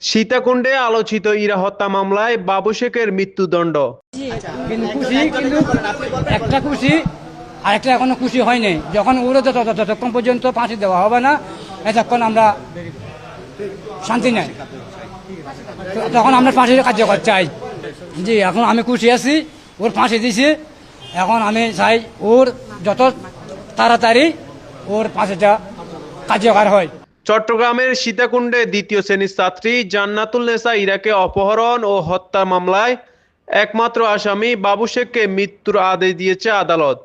সীতাকুণ্ডে আলোচিত ইরা হত্যা মামলায় বাবু শেখের মৃত্যুদণ্ড। একটা খুশি আর একটা এখনো খুশি হয়নি। যখন ওরা যতক্ষণ পর্যন্ত ফাঁসি দেওয়া হবে না এতক্ষণ আমরা শান্তি নেই, তখন আমরা ফাঁসির কার্যকর চাই। জি, এখন আমি খুশি আছি, ওর ফাঁসি দিছি। এখন আমি চাই ওর যত তাড়াতাড়ি ওর ফাঁসিটা কার্যকর হয়। চট্টগ্রামের সীতাকুণ্ডে দ্বিতীয় শ্রেণীর ছাত্রী জান্নাতুল নেসা ইরাকে অপহরণ ও হত্যা মামলায় একমাত্র আসামি বাবু শেখকে মৃত্যুর আদেশ দিয়েছে আদালত।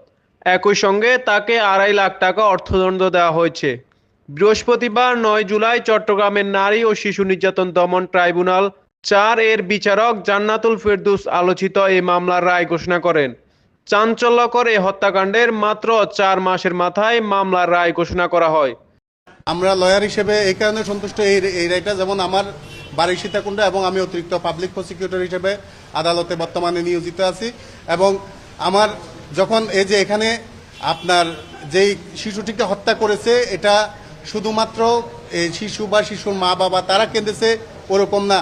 একই সঙ্গে তাকে 2.5 লাখ টাকা অর্থদণ্ড দেওয়া হয়েছে। বৃহস্পতিবার 9 জুলাই চট্টগ্রামের নারী ও শিশু নির্যাতন দমন ট্রাইব্যুনাল 4 এর বিচারক জান্নাতুল ফেরদৌস আলোচিত এই মামলার রায় ঘোষণা করেন। চাঞ্চল্যকর এই হত্যাকাণ্ডের মাত্র 4 মাসের মাথায় মামলার রায় ঘোষণা করা হয়। আমরা লয়ার হিসেবে এই কারণে সন্তুষ্ট, এই রায়টা যেমন আমার বাড়ি সীতাকুণ্ড এবং আমি অতিরিক্ত পাবলিক প্রসিকিউটর হিসেবে আদালতে বর্তমানে নিয়োজিত আছি। এবং আমার যখন এই যে এখানে আপনার যেই শিশুটিকে হত্যা করেছে এটা শুধুমাত্র এই শিশু বা শিশুর মা বাবা তারা কেঁদেছে ওরকম না,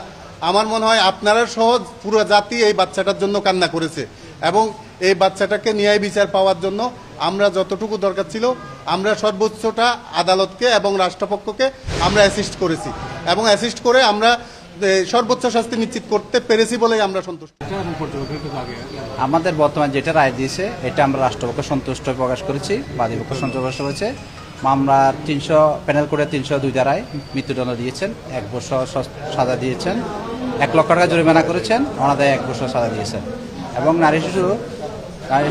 আমার মনে হয় আপনারা সহ পুরো জাতি এই বাচ্চাটার জন্য কান্না করেছে। এবং এই বাচ্চাটাকে ন্যায় বিচার পাওয়ার জন্য আমরা যতটুকু দরকার ছিল আমরা সর্বোচ্চটা আদালতকে এবং রাষ্ট্রপক্ষকে আমরা অ্যাসিস্ট করেছি এবং অ্যাসিস্ট করে আমরা সর্বোচ্চ শাস্তি নিশ্চিত করতে পেরেছি বলেই আমরা সন্তুষ্ট। আমাদের বর্তমান যেটা রায় দিয়েছে এটা আমরা রাষ্ট্রপক্ষ সন্তুষ্ট প্রকাশ করেছি, বাদীপক্ষ সন্তুষ্ট প্রকাশ করেছে। মামলার 300 প্যানেল করে 302 ধারায় মৃত্যুদণ্ড দিয়েছেন, 1 বছর সাজা দিয়েছেন, 1 লক্ষ টাকা জরিমানা করেছেন, অনাদায়ে 1 বছর সাজা দিয়েছেন। এবং নারী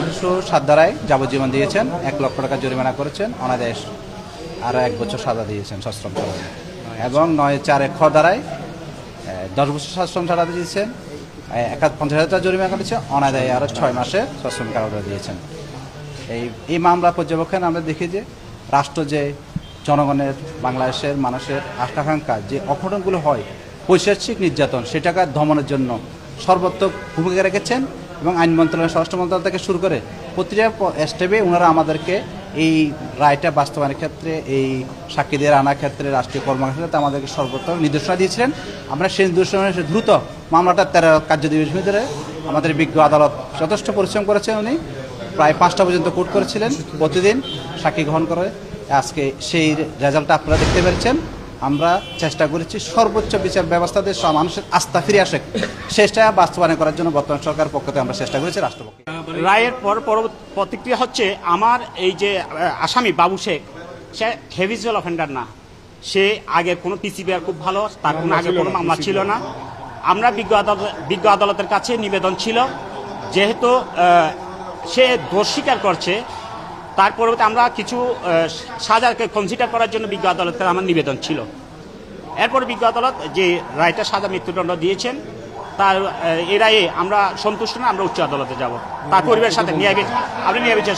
শিশু 7 ধারায় যাবজ্জীবন দিয়েছেন, 1 লক্ষ টাকা জরিমানা করেছেন, অনাদায়ে আরও 1 বছর সাজা দিয়েছেন সশ্রম সাজা। এবং 9-4 খ ধারায় 10 বছর সশ্রম সাজা দিয়েছেন, 50,000 টাকা জরিমানা করেছে, অনাদায়ে আরও 6 মাসের সশ্রম কারাদণ্ড দিয়েছেন। এই মামলা পর্যবেক্ষণে আমরা দেখি যে রাষ্ট্র যে জনগণের বাংলাদেশের মানুষের আকাঙ্ক্ষা যে অঘটনগুলো হয় পৈশাচিক নির্যাতন সেটাকে দমনের জন্য সর্বাত্মক ভূমিকা রেখেছেন। এবং আইন মন্ত্রণালয়, স্বরাষ্ট্র মন্ত্রণালয় থেকে শুরু করে প্রতিটা স্টেপে ওনারা আমাদেরকে এই রায়টা বাস্তবায়নের ক্ষেত্রে, এই সাক্ষীদের আনার ক্ষেত্রে, রাষ্ট্রীয় কর্মক্ষেত্রে আমাদেরকে সর্বোত্তম নির্দেশনা দিয়েছিলেন। আমরা সেই নির্দেশনা দ্রুত মামলাটা 13 কার্যদিবসের ভিতরে আমাদের বিজ্ঞ আদালত যথেষ্ট পরিশ্রম করেছেন। উনি প্রায় 5টা পর্যন্ত কোর্ট করেছিলেন, প্রতিদিন সাক্ষী গ্রহণ করে। আজকে সেই রেজাল্টটা আপনারা দেখতে পেরেছেন। আমরা চেষ্টা করেছি সর্বোচ্চ বিচার ব্যবস্থাতে মানুষের আস্থা ফিরে আসে সেটা বাস্তবায়ন করার জন্য বর্তমান সরকারের পক্ষ থেকে আমরা চেষ্টা করেছি রাষ্ট্রপক্ষে। রায়ের প্রতিক্রিয়া হচ্ছে আমার এই যে আসামি বাবু শেখ সে হেভিজুয়াল অফেন্ডার না, সে আগের কোনো পিসিবিআর খুব ভালো, তার কোনো আগে কোনো মামলা ছিল না। আমরা বিজ্ঞ আদালতের কাছে নিবেদন ছিল যেহেতু সে দোষ স্বীকার করছে, তার পরবর্তী আমরা কিছু সাজাকে কনসিডার করার জন্য বিজ্ঞ আদালতের আমার নিবেদন ছিল। এরপর বিজ্ঞ আদালত যে রায়টা সাজা মৃত্যুদণ্ড দিয়েছেন তার এই রায়ে আমরা সন্তুষ্ট না, আমরা উচ্চ আদালতে যাব, তার পরিবারের সাথে ন্যায় বিচার